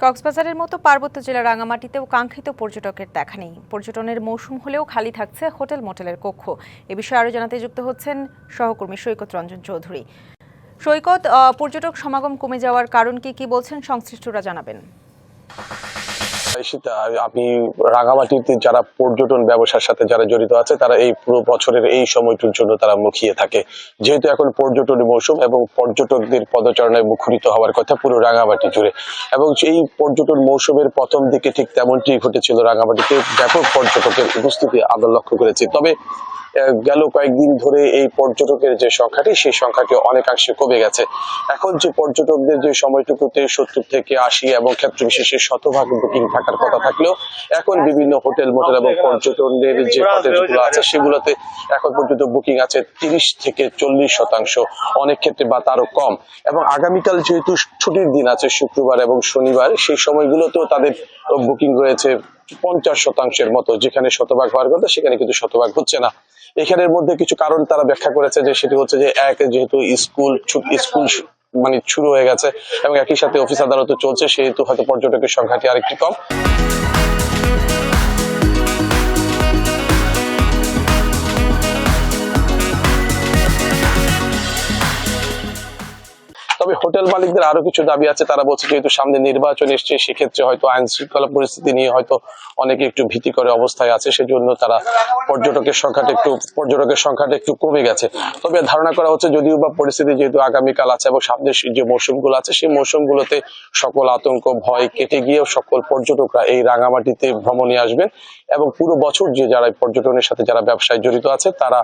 কক্সবাজারের মতো পার্বত্য জেলা রাঙামাটিতেও কাঙ্ক্ষিত পর্যটকের দেখা নেই। পর্যটনের মৌসুম হলেও খালি থাকছে হোটেল মোটেলের কক্ষ। এ বিষয়ে আরও জানাতে যুক্ত হচ্ছেন সহকর্মী সৈকত রঞ্জন চৌধুরী। সৈকত, পর্যটক সমাগম কমে যাওয়ার কারণ কি বলছেন সংশ্লিষ্টরা, জানাবেন। আপনি রাঙামাটিতে যারা পর্যটন ব্যবসার সাথে যারা জড়িত আছে তারা এই পুরো বছরের এই সময়টির জন্য তারা মুখিয়ে থাকে, যেহেতু এখন পর্যটন মৌসুম এবং পর্যটকদের পদচারণায় মুখরিত হওয়ার কথা পুরো রাঙামাটি জুড়ে। এবং এই পর্যটন মৌসুমের প্রথম দিকে ঠিক তেমনটি ঘটেছিল, রাঙামাটিতে ব্যাপক পর্যটকের উপস্থিতি আমরা লক্ষ্য করেছি। তবে গেল কয়েকদিন ধরে এই পর্যটকের যে সংখ্যাটি, সেই সংখ্যাটি অনেকাংশে কমে গেছে। এখন যে পর্যটকদের যে সময়টুকুতে 70 থেকে 80 এবং ক্ষেত্র বিশেষে শতভাগ বুকিং থাকার কথা থাকলেও এখন বিভিন্ন হোটেল মোটেল এবং পর্যটনের যে কটেজগুলো আছে সেগুলোতে এখন পর্যন্ত বুকিং আছে 30 থেকে 40%, অনেক ক্ষেত্রে বা তারও কম। এবং আগামীকাল যেহেতু ছুটির দিন আছে, শুক্রবার এবং শনিবার, সেই সময়গুলোতেও তাদের বুকিং রয়েছে 50% মতো, যেখানে শতভাগ হওয়ার কথা সেখানে কিন্তু শতভাগ হচ্ছে না। এখানের মধ্যে কিছু কারণ তারা ব্যাখ্যা করেছে, যে সেটি হচ্ছে যে যেহেতু স্কুল মানে শুরু হয়ে গেছে এবং একই সাথে অফিস আদালত চলছে, সেহেতু হয়তো পর্যটকের সংখ্যাটি আরেকটি কম। তবে হোটেল মালিকদের আরো কিছু দাবি আছে। তারা বলছে যেহেতু সামনে নির্বাচন এসছে, সেক্ষেত্রে হয়তো আইন শৃঙ্খলা পরিস্থিতি নিয়ে হয়তো অনেকে একটু ভীতিকর অবস্থায় আছে, সেজন্য তারা পর্যটকের সংখ্যাটা একটু কমে গেছে। তবে ধারণা করা হচ্ছে যদিও বা পরিস্থিতি যেহেতু আগামীকাল আছে এবং সামনের যে মৌসুমগুলো আছে সেই মৌসুমগুলোতে সকল আতঙ্ক ভয় কেটে গিয়েও সকল পর্যটকরা এই রাঙামাটিতে ভ্রমণে আসবেন এবং পুরো বছর যে যারা পর্যটনের সাথে যারা ব্যবসায় জড়িত আছে তারা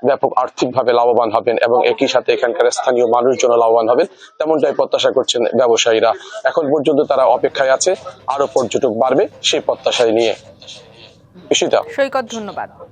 ব্যাপক আর্থিকভাবে লাভবান হবেন এবং একই সাথে এখানকার স্থানীয় মানুষজন লাভবান হবেন, তেমনটাই প্রত্যাশা করছেন ব্যবসায়ীরা। এখন পর্যন্ত তারা অপেক্ষায় আছে আরো পর্যটক বাড়বে সেই প্রত্যাশায় নিয়ে। সৈকত, ধন্যবাদ।